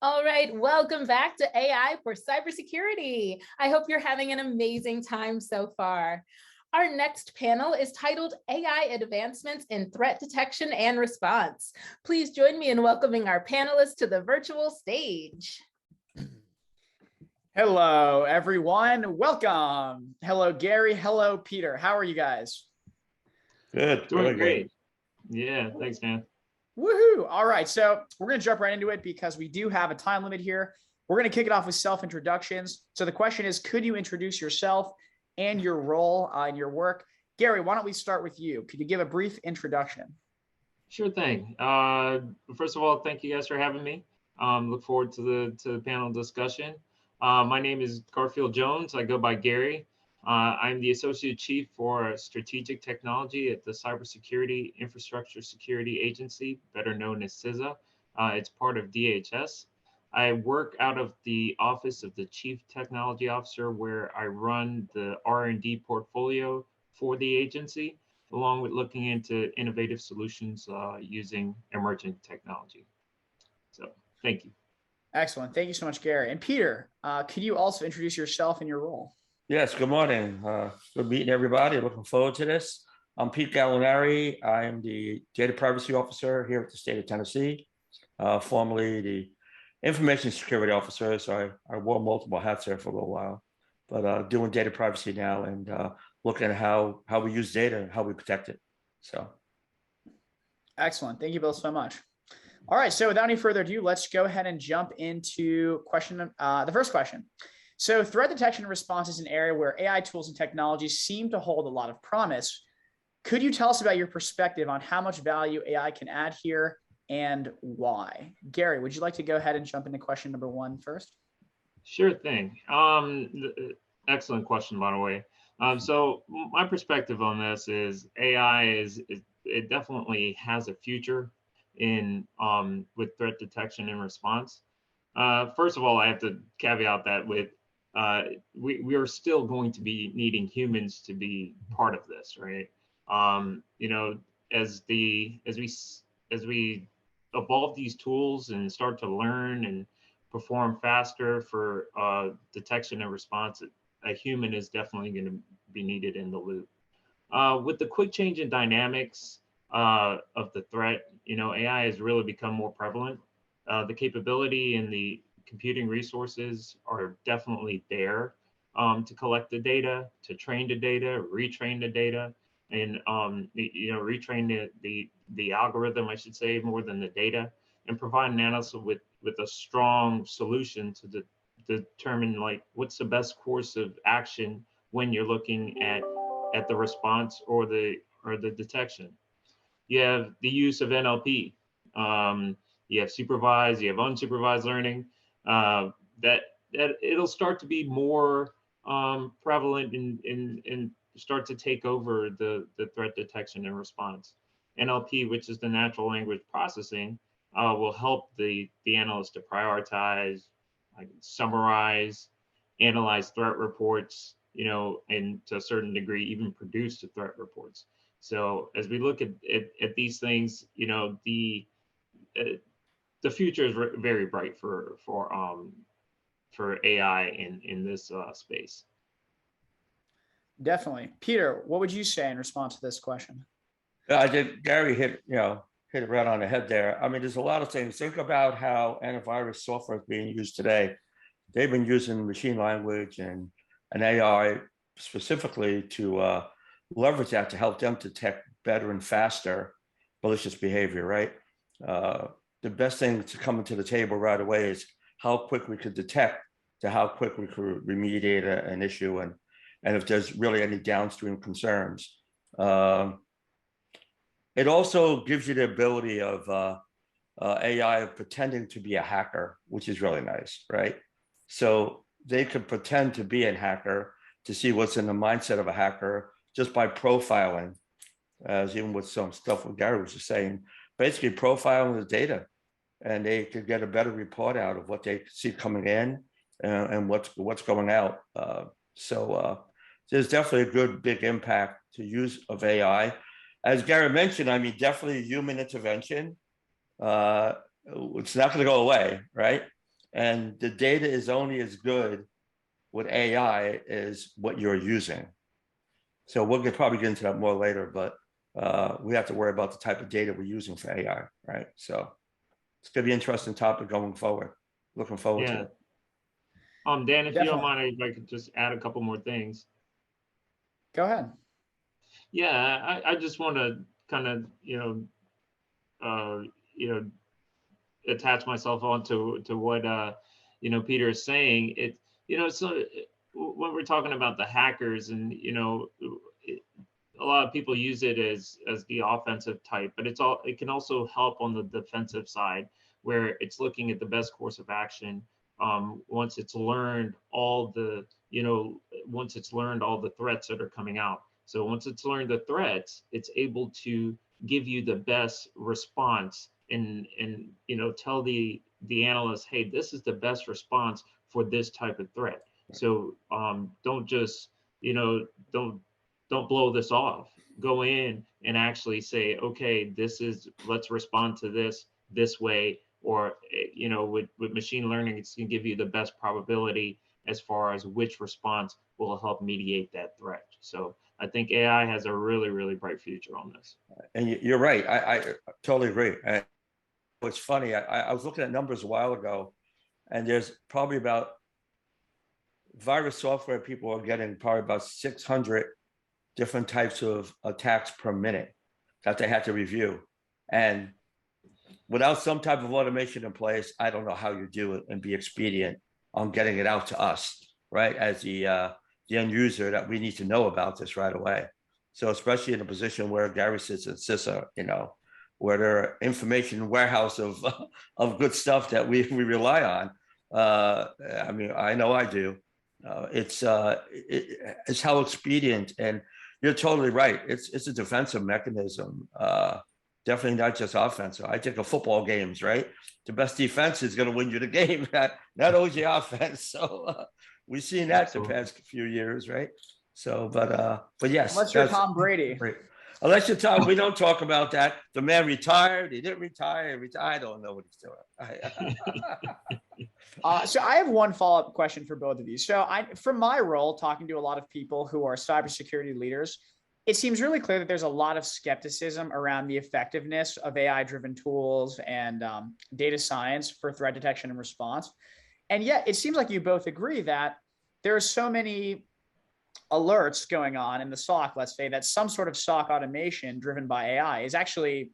All right, welcome back to AI for Cybersecurity. I hope you're having an amazing time so far. Our next panel is titled AI Advancements in Threat Detection and Response. Please join me in welcoming our panelists to the virtual stage. Hello, everyone. Welcome. Hello, Gary. Hello, Peter. How are you guys? Good. Doing great. Yeah, thanks, man. Woohoo. All right. So we're going to jump right into it because we do have a time limit here. We're going to kick it off with self-introductions. So the question is, could you introduce yourself and your role in your work? Gary, why don't we start with you? Could you give a brief introduction? Sure thing. First of all, thank you guys for having me. Look forward to the panel discussion. My name is Garfield Jones. I go by Gary. I'm the Associate Chief for Strategic Technology at the Cybersecurity Infrastructure Security Agency, better known as CISA. It's part of DHS. I work out of the Office of the Chief Technology Officer, where I run the R&D portfolio for the agency, along with looking into innovative solutions using emerging technology. So thank you. Excellent. Thank you so much, Gary. And Peter, could you also introduce yourself and your role? Yes, good morning. Good meeting everybody. Looking forward to this. I'm Pete Gallinari. I am the Data Privacy Officer here at the state of Tennessee, formerly the Information Security Officer. So I wore multiple hats there for a little while, but doing data privacy now and looking at how we use data and how we protect it. So. Excellent. Thank you both so much. All right. So without any further ado, let's go ahead and jump into the first question. So threat detection and response is an area where AI tools and technologies seem to hold a lot of promise. Could you tell us about your perspective on how much value AI can add here and why? Gary, would you like to go ahead and jump into question number one first? Sure thing. Excellent question, by the way. So my perspective on this is AI it definitely has a future in with threat detection and response. First of all, I have to caveat that with we are still going to be needing humans to be part of this, right? You know, as we evolve these tools and start to learn and perform faster for detection and response, a human is definitely going to be needed in the loop. With the quick change in dynamics of the threat, you know, AI has really become more prevalent. The capability and the computing resources are definitely there to collect the data, to train the data, retrain the data, and you know, retrain the algorithm, I should say, more than the data, and provide an analyst with a strong solution to determine like what's the best course of action when you're looking at the response or the detection. You have the use of NLP. You have supervised, you have unsupervised learning. That it'll start to be more prevalent and start to take over the threat detection and response. NLP, which is the natural language processing, will help the analyst to prioritize, like summarize, analyze threat reports, you know, and to a certain degree, even produce the threat reports. So as we look at these things, you know, the future is very bright for AI in this space. Definitely. Peter, what would you say in response to this question? I did. Gary hit it right on the head there. I mean, there's a lot of things. Think about how antivirus software is being used today. They've been using machine language and AI specifically to leverage that to help them detect better and faster malicious behavior, right? The best thing to come to the table right away is how quick we could detect to how quick we could remediate an issue and if there's really any downstream concerns. It also gives you the ability of AI pretending to be a hacker, which is really nice, right? So they could pretend to be a hacker to see what's in the mindset of a hacker just by profiling, as even with some stuff what Gary was just saying, basically profiling the data, and they could get a better report out of what they see coming in and what's going out. So there's definitely a good big impact to use of AI. As Gary mentioned, I mean, definitely human intervention. It's not going to go away, right? And the data is only as good with AI as what you're using. So we'll probably get into that more later, but we have to worry about the type of data we're using for AI, right? So it's going to be an interesting topic going forward. Looking forward to it. Dan, if Definitely. you don't mind, I could just add a couple more things. Go ahead. Yeah, I just want to kind of, attach myself onto what Peter is saying. So when we're talking about the hackers, and a lot of people use it as the offensive type, but it can also help on the defensive side, where it's looking at the best course of action once it's learned all the threats that are coming out. So once it's learned the threats, it's able to give you the best response and tell the analyst, hey, this is the best response for this type of threat. So don't just don't blow this off. Go in and actually say, okay, let's respond to this way, or with machine learning, it's going to give you the best probability as far as which response will help mediate that threat. So I think AI has a really, really bright future on this. And you're right. I totally agree. And it's funny. I was looking at numbers a while ago, and there's probably about virus software people are getting probably about 600 different types of attacks per minute that they had to review. And without some type of automation in place, I don't know how you do it and be expedient on getting it out to us, right? As the end user, that we need to know about this right away. So especially in a position where Gary sits at CISA, where there are information warehouse of good stuff that we rely on. I mean, I know I do. It's how expedient, and you're totally right. It's a defensive mechanism. Definitely not just offensive. I think of football games, right? The best defense is going to win you the game, not always the offense. So we've seen that the past few years, right? So, but yes. Unless you're Tom Brady. Great. Unless you're Tom, we don't talk about that. The man retired. He didn't retire. I don't know what he's doing. So I have one follow-up question for both of you. So from my role, talking to a lot of people who are cybersecurity leaders, it seems really clear that there's a lot of skepticism around the effectiveness of AI-driven tools and data science for threat detection and response. And yet it seems like you both agree that there are so many alerts going on in the SOC, let's say, that some sort of SOC automation driven by AI is actually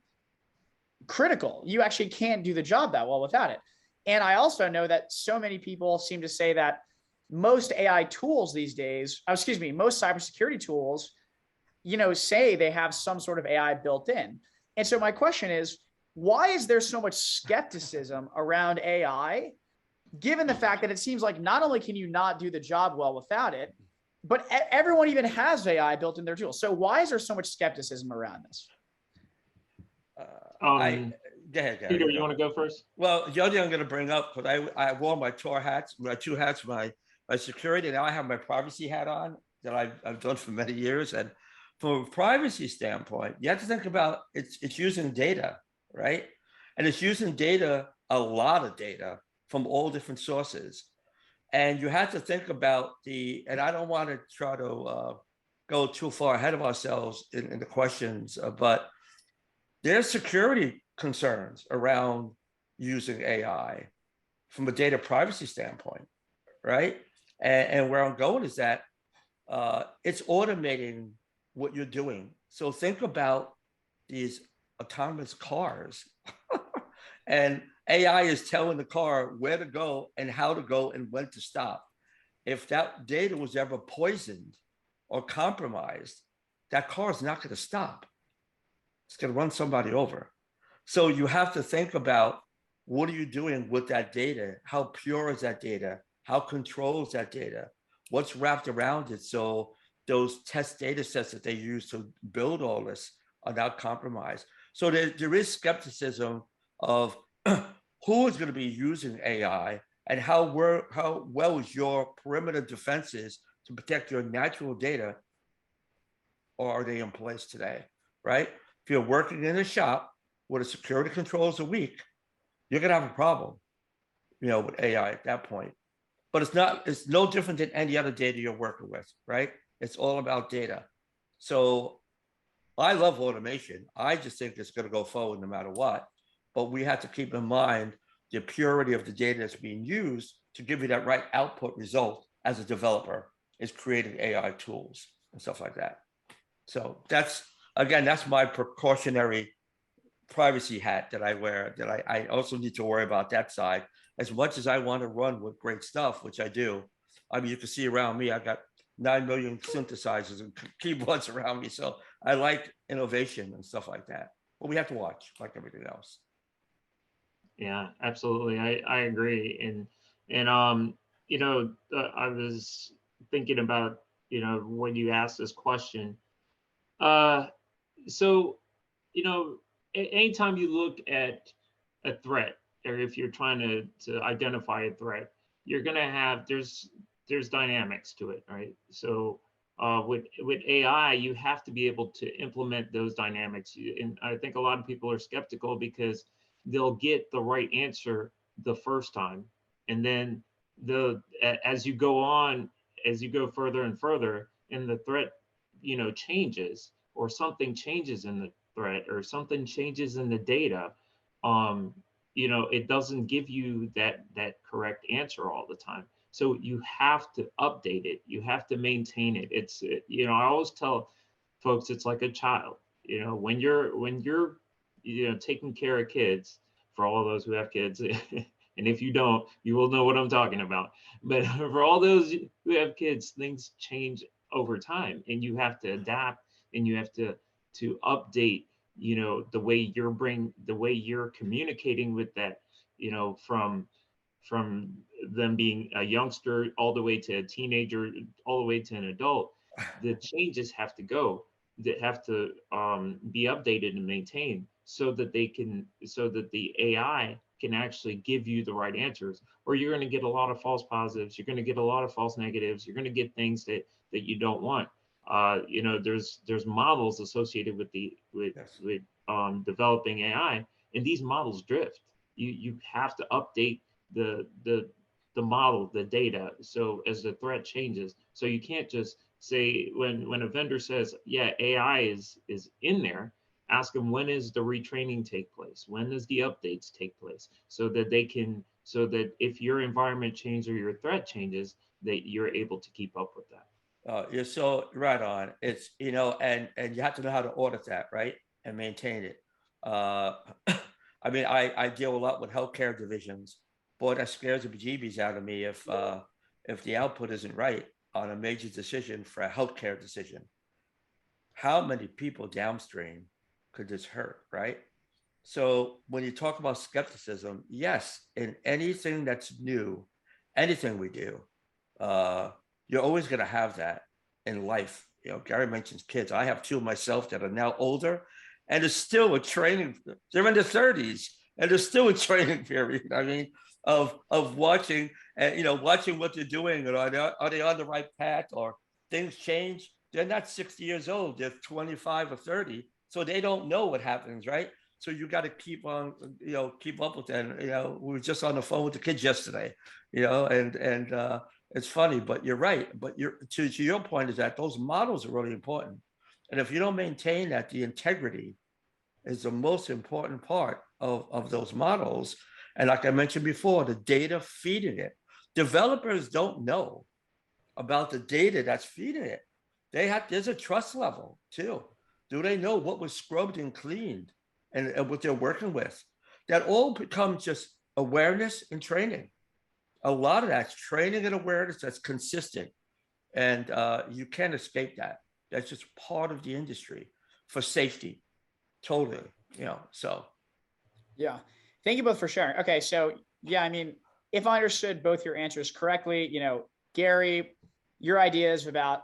critical. You actually can't do the job that well without it. And I also know that so many people seem to say that most AI tools these days, most cybersecurity tools, say they have some sort of AI built in. And so my question is, why is there so much skepticism around AI, given the fact that it seems like not only can you not do the job well without it, but everyone even has AI built in their tools. So why is there so much skepticism around this? Go ahead, Gary. Peter, you want to go first? Well, the other thing I'm going to bring up, because I wore my two hats, my security. Now I have my privacy hat on that I've done for many years. And from a privacy standpoint, you have to think about it's using data, right? And it's using data, a lot of data from all different sources. And you have to think about and I don't want to try to go too far ahead of ourselves in the questions, but there's security concerns around using AI from a data privacy standpoint, right? And where I'm going is that it's automating what you're doing. So think about these autonomous cars and AI is telling the car where to go and how to go and when to stop. If that data was ever poisoned or compromised, that car is not going to stop. It's going to run somebody over. So you have to think about, what are you doing with that data? How pure is that data? How controlled is that data? What's wrapped around it so those test data sets that they use to build all this are not compromised? So there is skepticism of who is going to be using AI and how well is your perimeter defenses to protect your natural data, or are they in place today, right? If you're working in a shop where the security controls are weak, you're going to have a problem. with AI at that point. But it's no different than any other data you're working with, right? It's all about data. So I love automation. I just think it's going to go forward no matter what. But we have to keep in mind the purity of the data that's being used to give you that right output result as a developer is creating AI tools and stuff like that. So that's my precautionary privacy hat that I wear, that I also need to worry about that side. As much as I want to run with great stuff, which I do. I mean, you can see around me, I got 9 million synthesizers and keyboards around me. So I like innovation and stuff like that. But we have to watch like everything else. Yeah, absolutely. I agree. And I was thinking about, when you asked this question. So, anytime you look at a threat, or if you're trying to identify a threat, you're gonna have there's dynamics to it, right? So with AI, you have to be able to implement those dynamics. And I think a lot of people are skeptical because they'll get the right answer the first time, and then as you go further and further, and the threat, changes, or something changes in the threat, or something changes in the data, it doesn't give you that correct answer all the time. So you have to update it. You have to maintain it. I always tell folks, it's like a child. When you're taking care of kids, for all those who have kids, and if you don't, you will know what I'm talking about. But for all those who have kids, things change over time, and you have to adapt, and you have to update, the way you're communicating with that, from them being a youngster all the way to a teenager, all the way to an adult. The changes have to go, that have to be updated and maintained, so that the AI can actually give you the right answers, or you're going to get a lot of false positives. You're going to get a lot of false negatives. You're going to get things that you don't want. There's models associated with developing AI, and these models drift. You have to update the model, the data, so as the threat changes. So you can't just say, when a vendor says, yeah, AI is in there, ask them, when is the retraining take place? When does the updates take place? So that if your environment changes or your threat changes, that you're able to keep up with that. You're so right on. It's, and you have to know how to audit that, right? And maintain it. I mean, I deal a lot with healthcare divisions. Boy, that scares the bejeebies out of me if the output isn't right on a major decision for a healthcare decision. How many people downstream could this hurt, right? So when you talk about skepticism, yes, in anything that's new, anything we do, you're always going to have that in life. Gary mentions kids. I have two of myself that are now older, and it's still a training. They're in their 30s, and there's still a training period. I mean, of watching and watching what they're doing, and are they on the right path, or things change. They're not 60 years old. They're 25 or 30, so they don't know what happens, right? So you got to keep on, keep up with that. We were just on the phone with the kids yesterday, and it's funny, but you're right. But to your point is that those models are really important, and if you don't maintain that, the integrity is the most important part of those models. And like I mentioned before, the data feeding it. Developers don't know about the data that's feeding it. There's a trust level too. Do they know what was scrubbed and cleaned and what they're working with? That all becomes just awareness and training. A lot of that's training and awareness that's consistent. And you can't escape that. That's just part of the industry for safety. Totally, so. Yeah. Thank you both for sharing. Okay. So yeah, I mean, if I understood both your answers correctly, Gary, your ideas about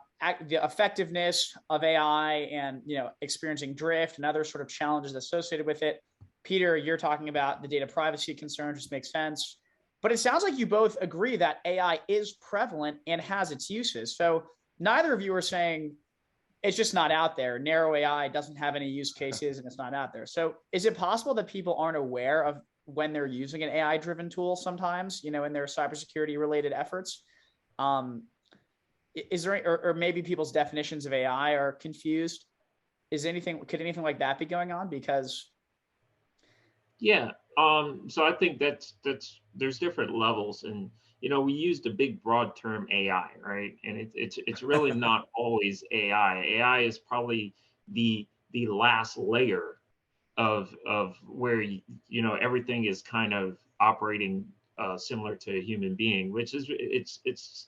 the effectiveness of AI and, experiencing drift and other sort of challenges associated with it. Peter, you're talking about the data privacy concerns, which makes sense. But it sounds like you both agree that AI is prevalent and has its uses. So neither of you are saying it's just not out there. Narrow AI doesn't have any use cases and it's not out there. So is it possible that people aren't aware of when they're using an AI driven tool sometimes, in their cybersecurity related efforts. Is there, or maybe people's definitions of AI are confused? Could anything like that be going on? Because Yeah. So I think that's there's different levels, and we used a big broad term AI, right? And it's really not always AI. AI is probably the last layer of where everything is kind of operating similar to a human being, which is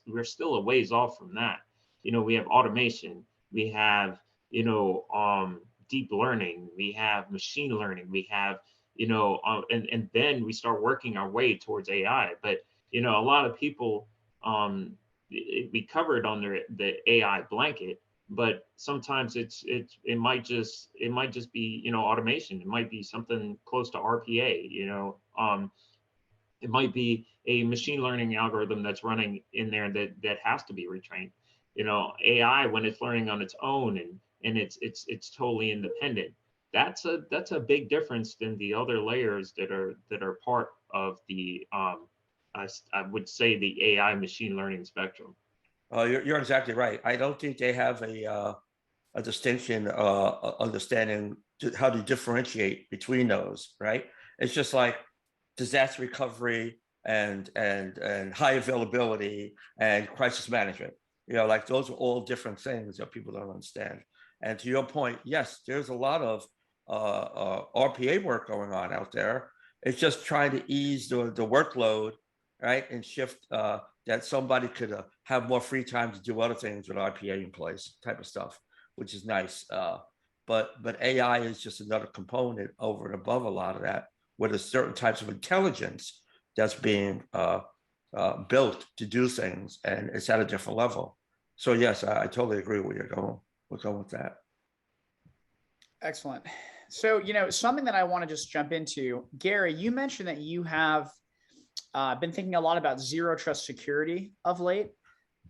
we're still a ways off from that. We have automation, we have deep learning, we have machine learning, we have and then we start working our way towards AI. But a lot of people we covered under the AI blanket, but sometimes it might just be automation. It might be something close to RPA. It might be a machine learning algorithm that's running in there that has to be retrained. AI, when it's learning on its own and it's totally independent, that's a big difference than the other layers that are part of the I would say the AI machine learning spectrum. You're exactly right. I don't think they have a distinction, understanding how to differentiate between those. Right? It's just like disaster recovery and high availability and crisis management. Like those are all different things that people don't understand. And to your point, yes, there's a lot of RPA work going on out there. It's just trying to ease the workload, right, and shift that somebody could have more free time to do other things with RPA in place, type of stuff, which is nice. But AI is just another component over and above a lot of that, where there's certain types of intelligence that's being built to do things, and it's at a different level. So yes, I totally agree with you. We're going with that. Excellent. So, something that I want to just jump into, Gary, you mentioned that you have been thinking a lot about zero trust security of late.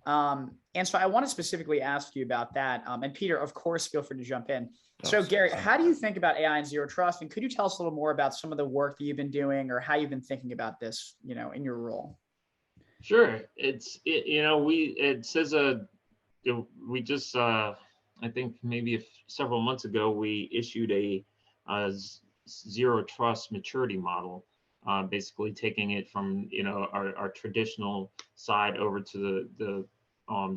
And so I want to specifically ask you about that. And Peter, of course, feel free to jump in. So Gary, how do you think about AI and zero trust? And could you tell us a little more about some of the work that you've been doing or how you've been thinking about this, in your role? Sure. It says we just I think maybe several months ago we issued a zero trust maturity model, basically taking it from our traditional side over to the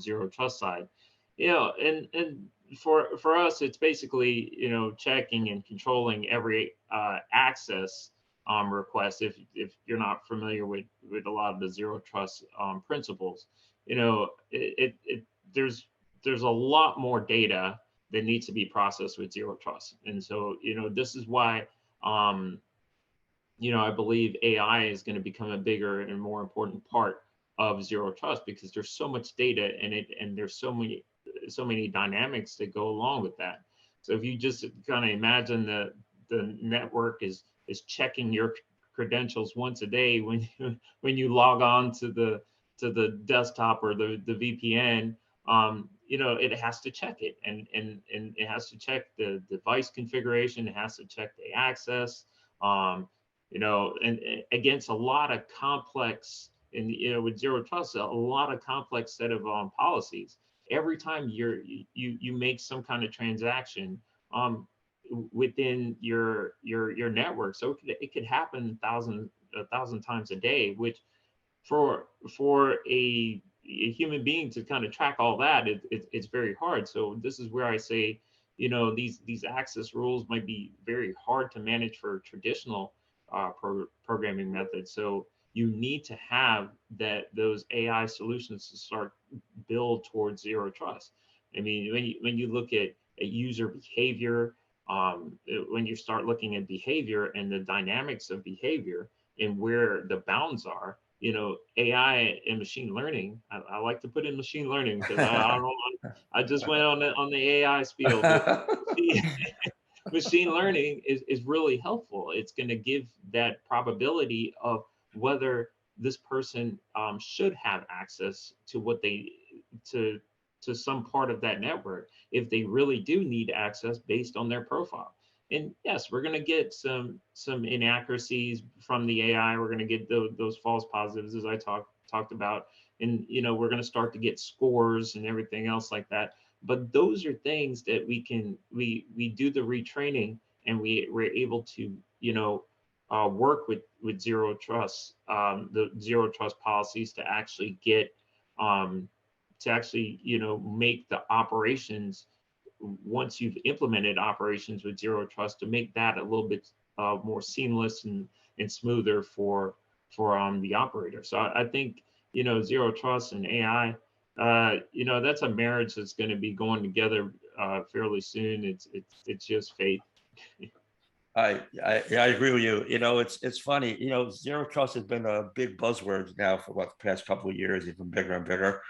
zero trust side. And for us, it's basically checking and controlling every access request. If you're not familiar with a lot of the zero trust principles, there's a lot more data that needs to be processed with zero trust. And so this is why I believe AI is going to become a bigger and more important part of zero trust, because there's so much data in it, and there's so many dynamics that go along with that. So if you just kind of imagine the network is checking your credentials once a day when you log on to the desktop or the VPN, it has to check it, and it has to check the device configuration, it has to check the access, and against a lot of complex, and with zero trust, a lot of complex set of policies. Every time you make some kind of transaction within your network, so it could happen a thousand times a day, which for a human being to kind of track all that, it's very hard. So this is where I say, these access rules might be very hard to manage for traditional programming methods. So you need to have those AI solutions to start build towards zero trust. I mean, when you look at user behavior, when you start looking at behavior and the dynamics of behavior and where the bounds are, AI and machine learning. I like to put in machine learning because I just went on the AI spiel, but machine learning is really helpful. It's going to give that probability of whether this person should have access to to some part of that network, if they really do need access based on their profile. And yes, we're going to get some inaccuracies from the AI. We're going to get those false positives, as I talked about, and we're going to start to get scores and everything else like that. But those are things that we do the retraining, and we're able to work with zero trust, the zero trust policies to actually get make the operations, once you've implemented operations with zero trust, to make that a little bit more seamless and smoother for the operator. So I think zero trust and AI, that's a marriage that's going to be going together fairly soon. It's just faith. I agree with you. It's funny. Zero trust has been a big buzzword now for the past couple of years, even bigger and bigger.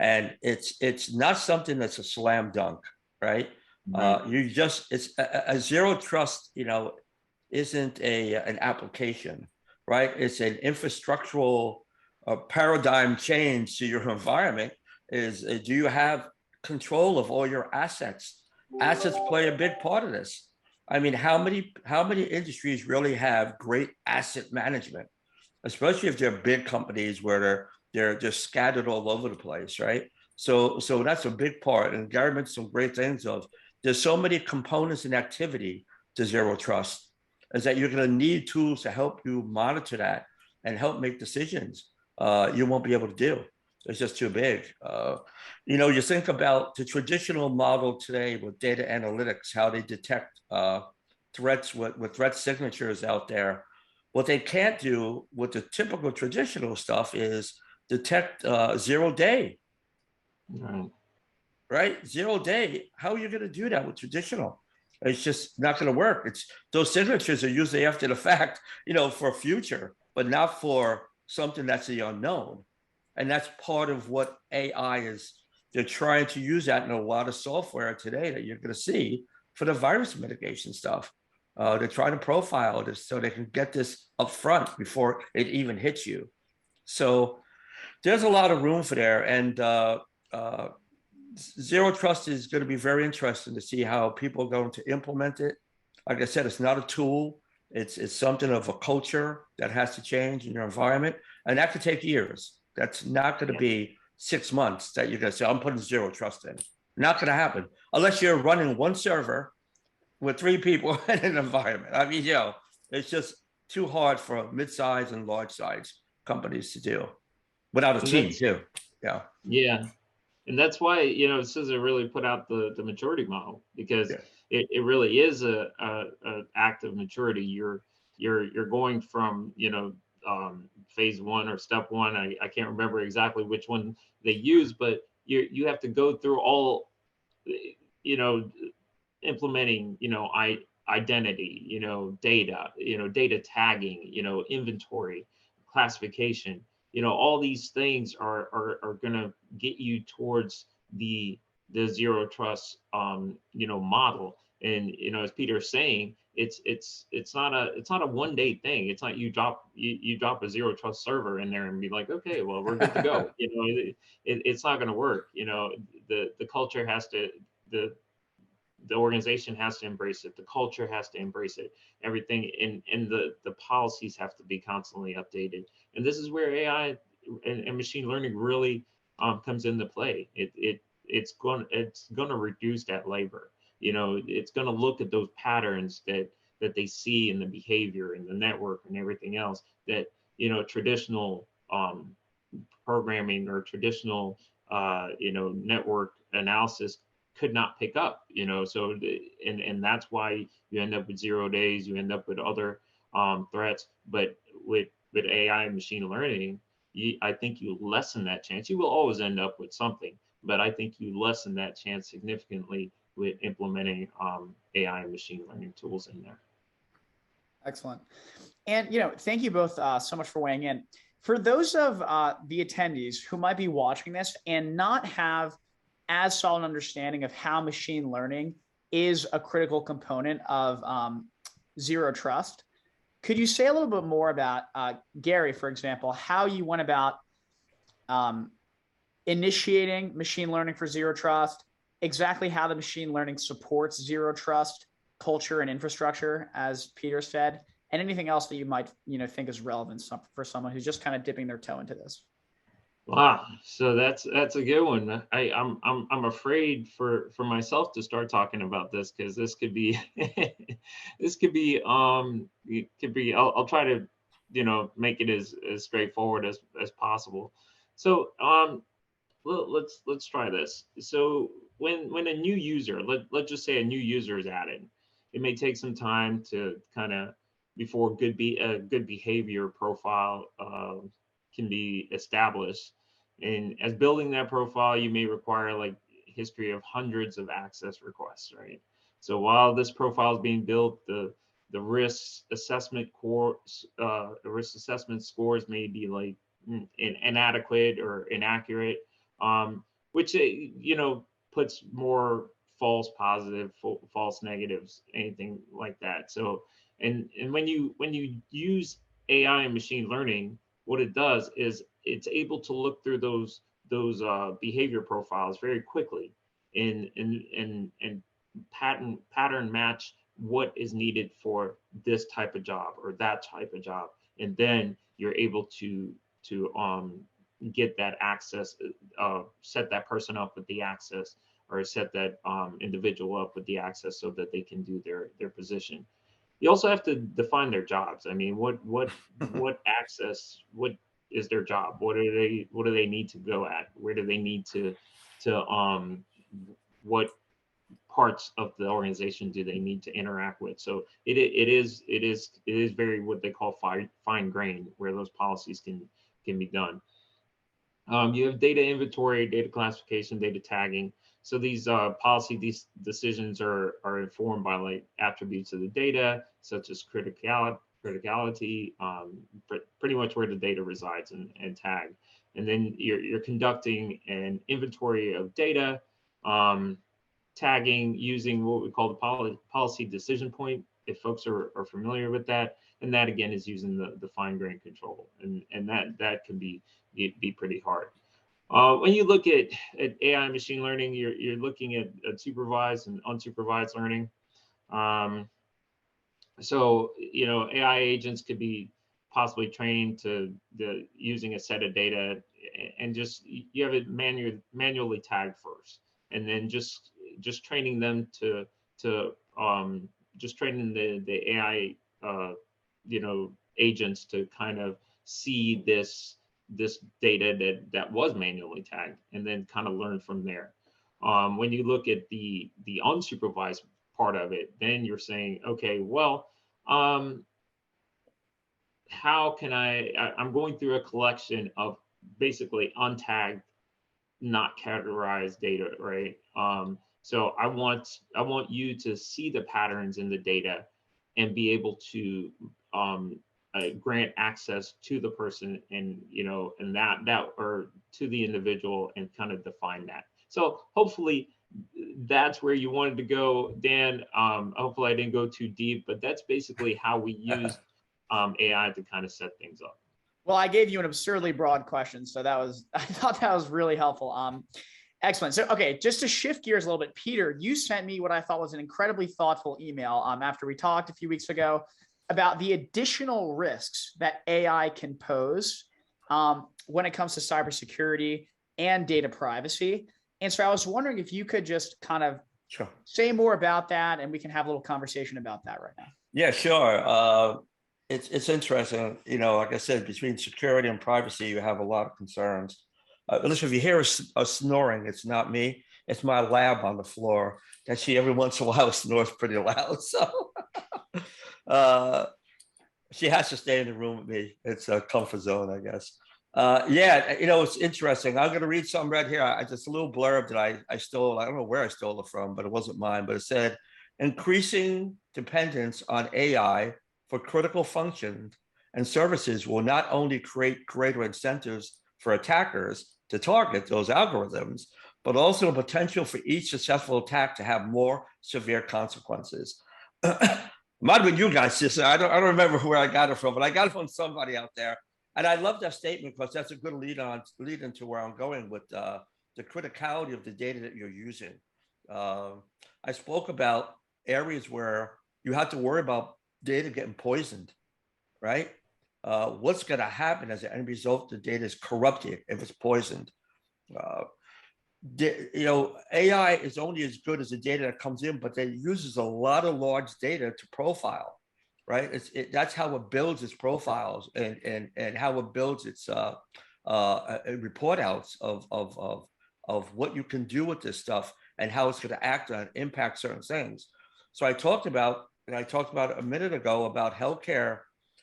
And it's not something that's a slam dunk, right? It's a zero trust. Isn't an application, right? It's an infrastructural paradigm change to your environment. Do you have control of all your assets? Assets play a big part of this. I mean, how many industries really have great asset management, especially if they're big companies where they're just scattered all over the place, right? So that's a big part. And Gary mentioned some great things of there's so many components and activity to zero trust, is that you're going to need tools to help you monitor that and help make decisions you won't be able to do. It's just too big. You think about the traditional model today with data analytics, how they detect threats with threat signatures out there. What they can't do with the typical traditional stuff is detect 0 day. Right? 0 day. How are you going to do that with traditional? It's just not going to work. Those signatures are usually after the fact, for future, but not for something that's the unknown. And that's part of what AI is. They're trying to use that in a lot of software today that you're going to see for the virus mitigation stuff. They're trying to profile this so they can get this up front before it even hits you. So there's a lot of room for there. And zero trust is going to be very interesting to see how people are going to implement it. Like I said, it's not a tool. It's something of a culture that has to change in your environment. And that could take years. That's not going to be 6 months that you're going to say, I'm putting zero trust in. Not going to happen unless you're running one server with 3 people in an environment. I mean, it's just too hard for mid-size and large-size companies to do without a team too. Yeah. Yeah. And that's why, CISA really put out the maturity model, because it really is a act of maturity. You're going from, phase 1 or step 1. I can't remember exactly which one they use, but you have to go through all, implementing, identity, data, data tagging, inventory, classification. All these things are going to get you towards the zero trust, model. And, as Peter's saying, it's not a 1 day thing. It's not you drop a zero trust server in there and be like, okay, well, we're good to go. It's not going to work. The culture has to, the organization has to embrace it. The culture has to embrace it. Everything and the policies have to be constantly updated. And this is where AI and machine learning really comes into play. It's going to reduce that labor. It's going to look at those patterns that they see in the behavior and the network and everything else that traditional programming or traditional network analysis could not pick up. So and that's why you end up with 0 days. You end up with other threats. But with AI and machine learning, I think you lessen that chance. You will always end up with something, but I think you lessen that chance significantly with implementing AI and machine learning tools in there. Excellent. And, thank you both so much for weighing in. For those of the attendees who might be watching this and not have as solid understanding of how machine learning is a critical component of zero trust, could you say a little bit more about, Gary, for example, how you went about initiating machine learning for zero trust, exactly how the machine learning supports zero trust culture and infrastructure, as Peter said, and anything else that you might, think is relevant for someone who's just kind of dipping their toe into this. Wow, so that's a good one. I'm afraid for myself to start talking about this, because this could be this could be it could be I'll try to make it as straightforward as possible. So let's try this. So when a new user, let's just say a new user is added, it may take some time to kind of before a good behavior profile can be established. And as building that profile, you may require like history of hundreds of access requests, right? So while this profile is being built, the risk assessment scores may be like inadequate or inaccurate, which puts more false positive, false negatives, anything like that. So and when you use AI and machine learning, what it does is it's able to look through those behavior profiles very quickly and pattern match what is needed for this type of job or that type of job, and then you're able to get that access, set that person up with the access, or set that individual up with the access so that they can do their position. You also have to define their jobs. I mean, what access, what is their job? What do they need to go at? Where do they need to what parts of the organization do they need to interact with? So it is very what they call fine grained, where those policies can be done. You have data inventory, data classification, data tagging. So these these decisions are informed by like attributes of the data, such as criticality, pretty much where the data resides and tag. And then you're conducting an inventory of data, tagging using what we call the policy decision point, if folks are familiar with that. And that again is using the fine grained control, and that can be pretty hard. When you look at AI machine learning, you're looking at supervised and unsupervised learning. So AI agents could be possibly trained to using a set of data, and just you have it manually tagged first, and then just training them to just training the AI agents to kind of see this data that was manually tagged, and then kind of learn from there. When you look at the unsupervised part of it, then you're saying, okay, well, how can I'm going through a collection of basically untagged, not categorized data, right? So I want you to see the patterns in the data and be able to grant access to the person, and and that or to the individual, and kind of define that. So hopefully that's where you wanted to go, Dan. Hopefully I didn't go too deep, but that's basically how we use AI to kind of set things up. Well, I gave you an absurdly broad question, so I thought that was really helpful. Excellent. So, okay, just to shift gears a little bit, Peter, you sent me what I thought was an incredibly thoughtful email after we talked a few weeks ago about the additional risks that AI can pose when it comes to cybersecurity and data privacy. And so I was wondering if you could just kind of say more about that, and we can have a little conversation about that right now. Yeah, sure. It's interesting. Like I said, between security and privacy, you have a lot of concerns. Listen, if you hear a snoring, it's not me. It's my lab on the floor. That she every once in a while snores pretty loud. So she has to stay in the room with me. It's a comfort zone, I guess. Yeah, it's interesting. I'm going to read something right here. Just a little blurb that I stole. I don't know where I stole it from, but it wasn't mine. But it said, increasing dependence on AI for critical functions and services will not only create greater incentives for attackers to target those algorithms, but also the potential for each successful attack to have more severe consequences. Might have been you guys, CISA. I don't remember where I got it from, but I got it from somebody out there. And I love that statement because that's a good lead into where I'm going with the criticality of the data that you're using. I spoke about areas where you have to worry about data getting poisoned, right? What's going to happen as an end result? The data is corrupted if it's poisoned. AI is only as good as the data that comes in, but it uses a lot of large data to profile, right? That's how it builds its profiles and how it builds its report outs of what you can do with this stuff and how it's going to act on impact certain things. So I talked about a minute ago about healthcare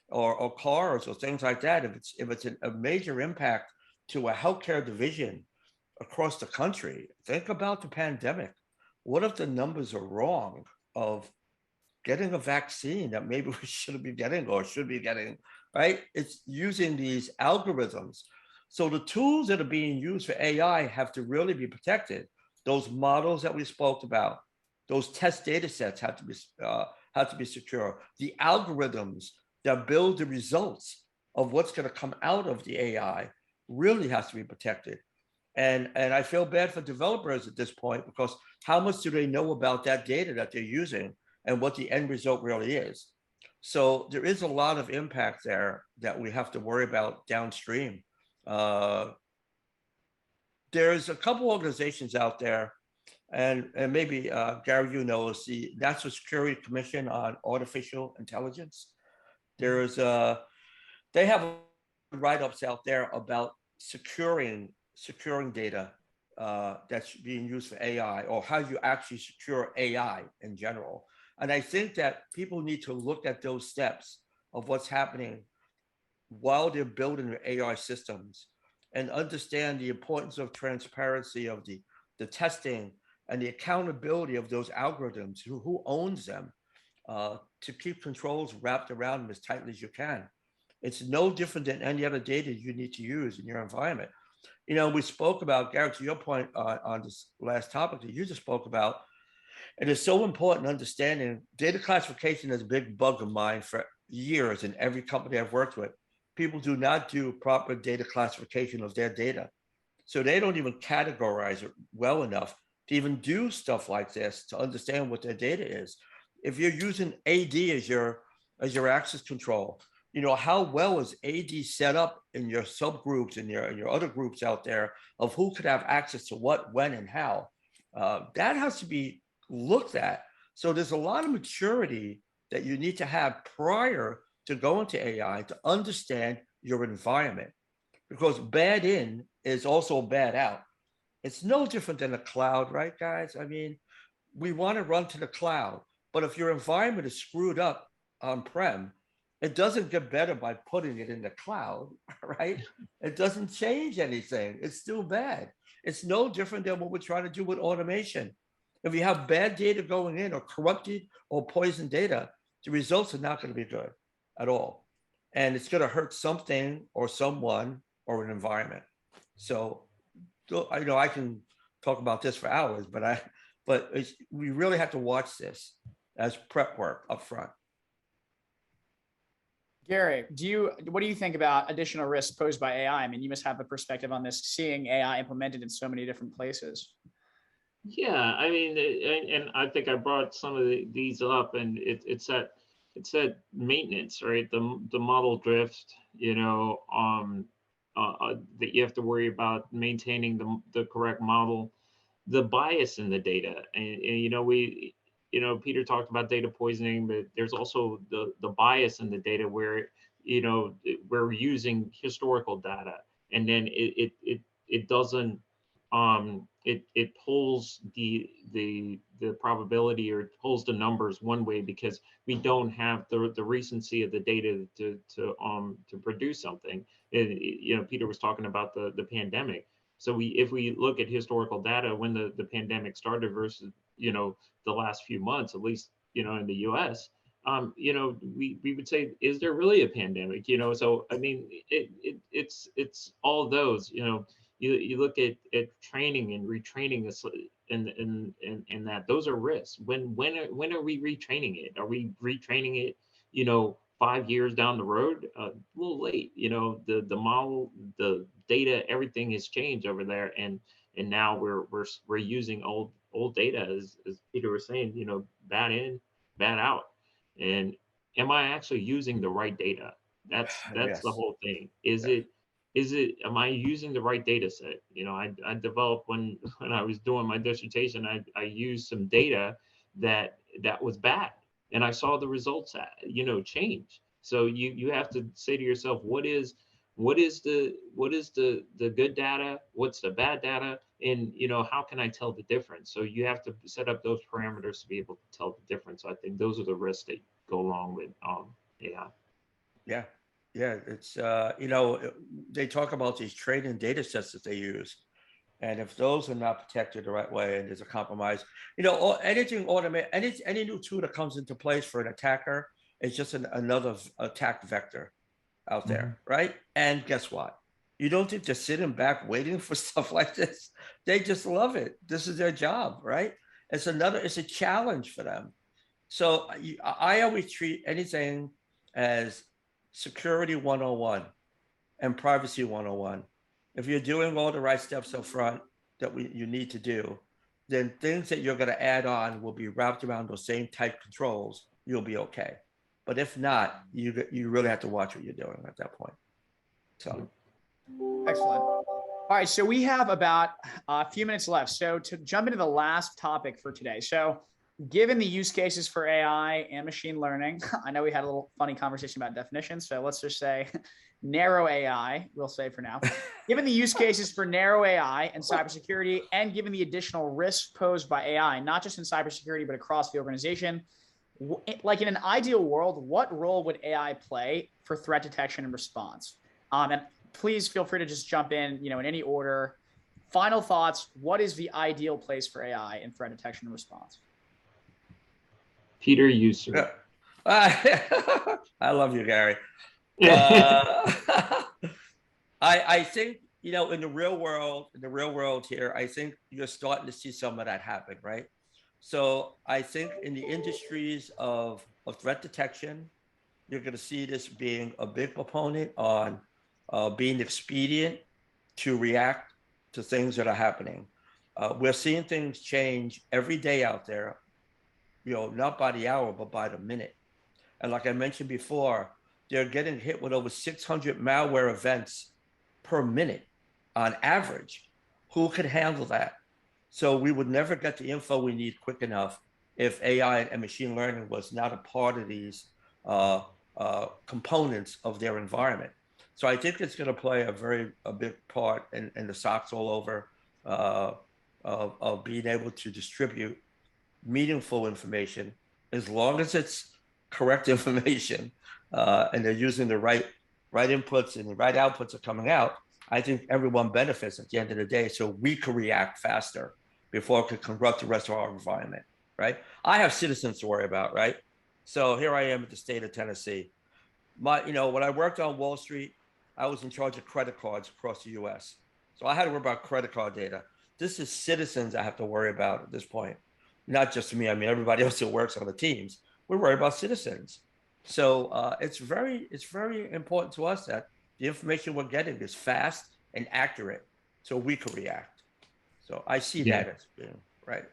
or cars or things like that. If it's a major impact to a healthcare division across the country, think about the pandemic. What if the numbers are wrong of getting a vaccine that maybe we shouldn't be getting or should be getting, right? It's using these algorithms. So the tools that are being used for AI have to really be protected. Those models that we spoke about, those test data sets have to be secure. The algorithms that build the results of what's going to come out of the AI really has to be protected. And I feel bad for developers at this point, because how much do they know about that data that they're using and what the end result really is? So there is a lot of impact there that we have to worry about downstream. There's a couple organizations out there, and maybe Gary, you know, is the National Security Commission on Artificial Intelligence. They have write-ups out there about securing data that's being used for AI, or how you actually secure AI in general. And I think that people need to look at those steps of what's happening while they're building their AI systems, and understand the importance of transparency of the testing and the accountability of those algorithms, who owns them, to keep controls wrapped around them as tightly as you can. It's no different than any other data you need to use in your environment. You know, we spoke about, Garrett, to your point on this last topic that you just spoke about, it is so important understanding data classification is a big bug of mine for years in every company I've worked with. People do not do proper data classification of their data. So they don't even categorize it well enough to even do stuff like this to understand what their data is. If you're using AD as your access control, you know, how well is AD set up in your subgroups and your other groups out there of who could have access to what, when, and how? That has to be looked at. So there's a lot of maturity that you need to have prior to going to AI to understand your environment, because bad in is also bad out. It's no different than a cloud, right, guys? I mean, we want to run to the cloud, but if your environment is screwed up on-prem, it doesn't get better by putting it in the cloud, right? It doesn't change anything. It's still bad. It's no different than what we're trying to do with automation. If you have bad data going in, or corrupted or poisoned data, the results are not going to be good at all. And it's going to hurt something or someone or an environment. So I know I can talk about this for hours, but we really have to watch this as prep work up front. Gary, what do you think about additional risks posed by AI? I mean, you must have a perspective on this, seeing AI implemented in so many different places. Yeah, I mean, and I think I brought some of these up, and it's that maintenance, right? The model drift, you know, that you have to worry about maintaining the correct model, the bias in the data, and you know, Peter talked about data poisoning, but there's also the bias in the data where, you know, we're using historical data, and then it doesn't it pulls the probability, or it pulls the numbers one way because we don't have the recency of the data to produce something. And, you know, Peter was talking about the pandemic. So if we look at historical data when the pandemic started versus, you know, the last few months, at least, you know, in the US, you know, we would say, is there really a pandemic? You know, so I mean, it's all those, you know. You look at training and retraining this, and that those are risks. When are we retraining it? Are we retraining it, you know, 5 years down the road? A little late. You know, the model, the data, everything has changed over there, and now we're using old data, as Peter was saying, bad in, bad out. And am I actually using the right data? That's the Yes. whole thing. Yes. Am I using the right data set? I developed when I was doing my dissertation, I used some data that was bad, and I saw the results change. So you have to say to yourself, what is the good data, what's the bad data, and how can I tell the difference? So you have to set up those parameters to be able to tell the difference. So I think those are the risks that go along with AI. Yeah. Yeah. It's, they talk about these training data sets that they use. And if those are not protected the right way and there's a compromise, anything automate, any new tool that comes into place for an attacker is just another attack vector out there, right? And guess what? You don't think they're sitting back waiting for stuff like this. They just love it. This is their job, right? It's a challenge for them. So I always treat anything as security 101 and privacy 101. If you're doing all the right steps up front that you need to do, then things that you're going to add on will be wrapped around those same tight controls. You'll be okay. But if not, you really have to watch what you're doing at that point. So, Excellent. All right, so we have about a few minutes left. So to jump into the last topic for today. So given the use cases for AI and machine learning, I know we had a little funny conversation about definitions. So let's just say narrow AI, we'll say for now. Given the use cases for narrow AI and cybersecurity, and given the additional risks posed by AI, not just in cybersecurity, but across the organization, like in an ideal world, what role would AI play for threat detection and response? And please feel free to just jump in, in any order. Final thoughts. What is the ideal place for AI in threat detection and response? Peter, you, sir. I love you, Gary. I think, in the real world here, I think you're starting to see some of that happen, right? So I think in the industries of threat detection, you're going to see this being a big proponent on being expedient to react to things that are happening. We're seeing things change every day out there, not by the hour, but by the minute. And like I mentioned before, they're getting hit with over 600 malware events per minute on average. Who could handle that? So we would never get the info we need quick enough if AI and machine learning was not a part of these components of their environment. So I think it's going to play a big part in the SOCs all over of being able to distribute meaningful information, as long as it's correct information and they're using the right inputs and the right outputs are coming out. I think everyone benefits at the end of the day, so we can react faster before it could corrupt the rest of our environment, right? I have citizens to worry about, right? So here I am at the state of Tennessee. When I worked on Wall Street, I was in charge of credit cards across the US. So I had to worry about credit card data. This is citizens I have to worry about at this point. Not just me, I mean, everybody else who works on the teams. We're worried about citizens. So it's very important to us that the information we're getting is fast and accurate so we can react. So I see that as being right.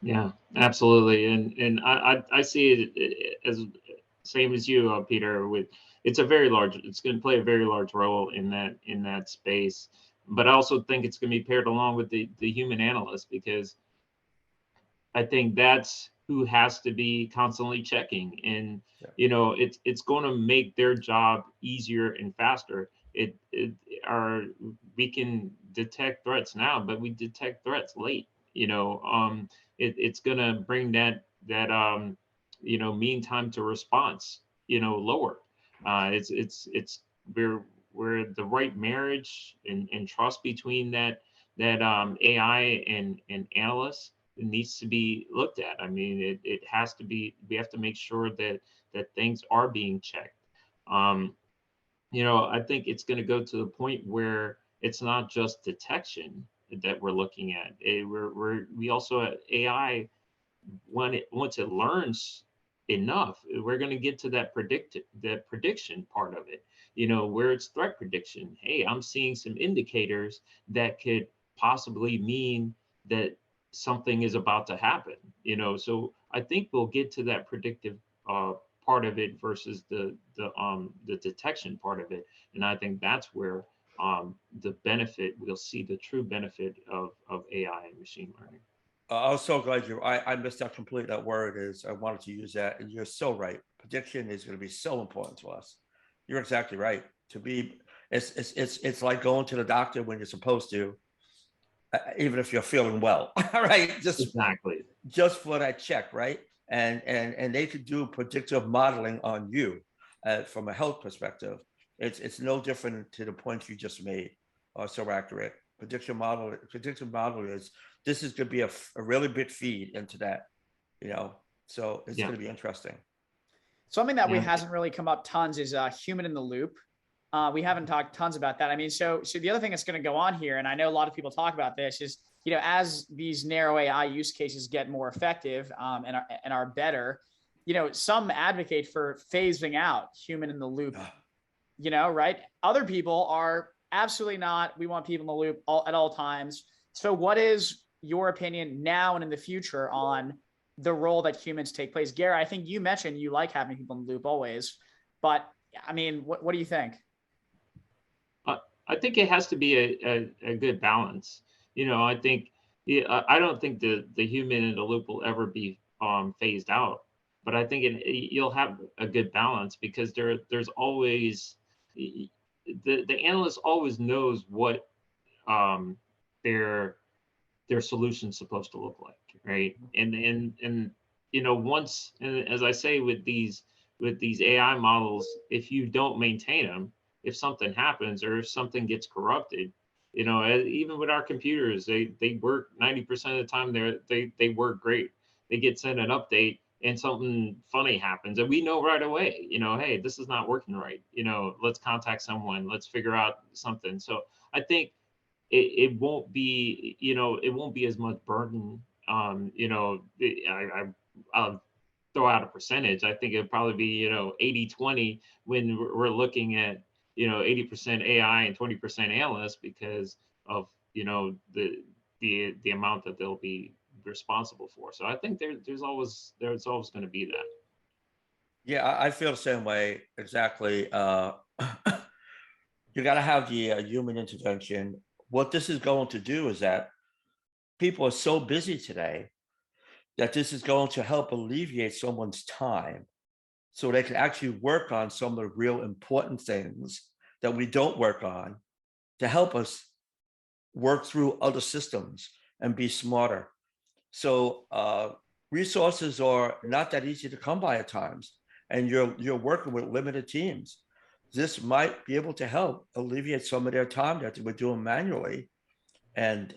Yeah, absolutely. And I see it as same as you, Peter, it's going to play a very large role in that space. But I also think it's going to be paired along with the human analyst, because I think that's who has to be constantly checking. And, it's going to make their job easier and faster. We can detect threats now, but we detect threats late. It's going to bring that mean time to response, lower. It's where the right marriage and trust between that AI and analysts, it needs to be looked at. I mean, it has to be. We have to make sure that things are being checked. I think it's going to go to the point where it's not just detection that we're looking at. We also AI, once it learns enough, we're going to get to that prediction part of it. Where it's threat prediction. Hey, I'm seeing some indicators that could possibly mean that something is about to happen, so I think we'll get to that predictive part of it versus the detection part of it. And I think that's where the benefit, we'll see the true benefit of AI and machine learning. I was so glad I missed out completely. That word is, I wanted to use that. And you're so right. Prediction is going to be so important to us. You're exactly right. It's like going to the doctor when you're supposed to, even if you're feeling well, right? Just for that check, right? And they could do predictive modeling on you from a health perspective. It's no different to the point you just made. So accurate. Predictive model is, this is going to be a really big feed into that, so it's going to be interesting. Something that hasn't really come up tons is human in the loop. We haven't talked tons about that. I mean, so the other thing that's going to go on here, and I know a lot of people talk about this, is, as these narrow AI use cases get more effective and are better, some advocate for phasing out human in the loop, right? Other people are absolutely not. We want people in the loop at all times. So what is your opinion now and in the future on the role that humans take place? Gary, I think you mentioned you like having people in the loop always, but I mean, what do you think? I think it has to be a good balance. I think, I don't think the human in the loop will ever be phased out, but I think you'll have a good balance, because there's always, the analyst always knows what their solution's supposed to look like, right? And once, and as I say, with these AI models, if you don't maintain them, if something happens or if something gets corrupted, even with our computers, they work 90% of the time. They work great. They get sent an update and something funny happens, and we know right away, hey, this is not working right. Let's contact someone. Let's figure out something. So I think it won't be, it won't be as much burden. I'll throw out a percentage. I think it'd probably be, 80-20 when we're looking at, 80% AI and 20% analysts, because of, the amount that they'll be responsible for. So I think there's always going to be that. Yeah, I feel the same way. Exactly. You got to have the human intervention. What this is going to do is that people are so busy today that this is going to help alleviate someone's time, so they can actually work on some of the real important things that we don't work on, to help us work through other systems and be smarter. So resources are not that easy to come by at times, and you're working with limited teams. This might be able to help alleviate some of their time that they were doing manually, and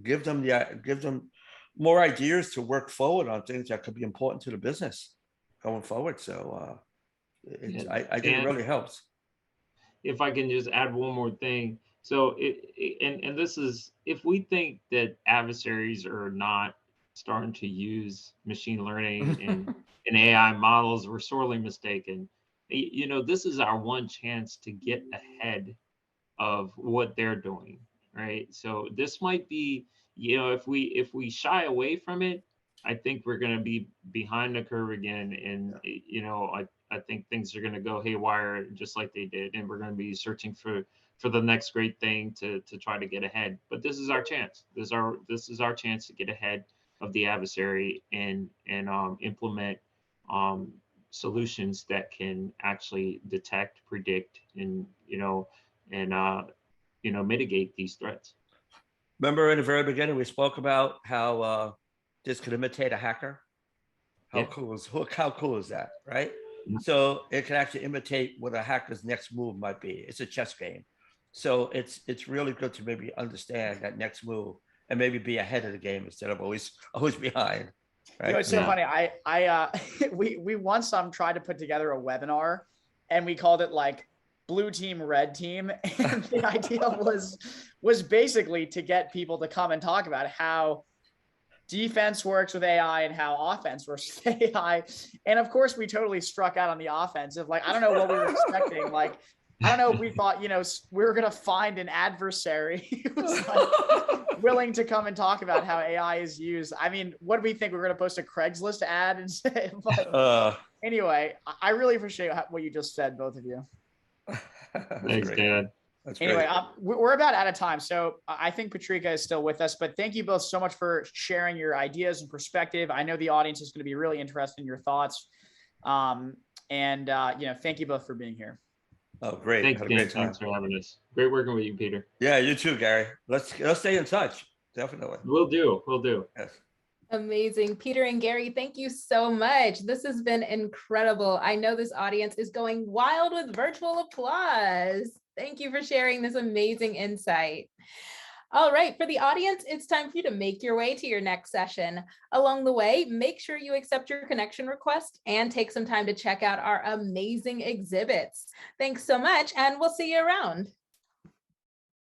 give them more ideas to work forward on things that could be important to the business going forward. So I think it really helps. If I can just add one more thing. So and this is, if we think that adversaries are not starting to use machine learning and AI models, we're sorely mistaken. This is our one chance to get ahead of what they're doing, right? So this might be, if we shy away from it, I think we're going to be behind the curve again. And, I think things are going to go haywire just like they did. And we're going to be searching for the next great thing to try to get ahead. But this is our chance. This is our chance to get ahead of the adversary and implement solutions that can actually detect, predict, and mitigate these threats. Remember in the very beginning, we spoke about how this could imitate a hacker. How cool is that, right? Yeah. So it can actually imitate what a hacker's next move might be. It's a chess game. So it's really good to maybe understand that next move and maybe be ahead of the game instead of always behind. Right? It's so funny. We once tried to put together a webinar, and we called it like blue team, red team. And the idea was basically to get people to come and talk about how defense works with AI and how offense works with AI. And of course, we totally struck out on the offensive. Like, I don't know what we were expecting. Like, I don't know if we thought, we were going to find an adversary who was like willing to come and talk about how AI is used. I mean, what do we think? We're going to post a Craigslist ad and say, but anyway, I really appreciate what you just said, both of you. Thanks, Dan. Anyway, we're about out of time. So I think Patrika is still with us, but thank you both so much for sharing your ideas and perspective. I know the audience is going to be really interested in your thoughts. Thank you both for being here. Oh, great. Thanks, Dan. Thanks for having us. Great working with you, Peter. Yeah, you too, Gary. Let's stay in touch. Definitely. We'll do. Yes. Amazing. Peter and Gary, thank you so much. This has been incredible. I know this audience is going wild with virtual applause. Thank you for sharing this amazing insight. All right, for the audience, it's time for you to make your way to your next session. Along the way, make sure you accept your connection request and take some time to check out our amazing exhibits. Thanks so much, and we'll see you around.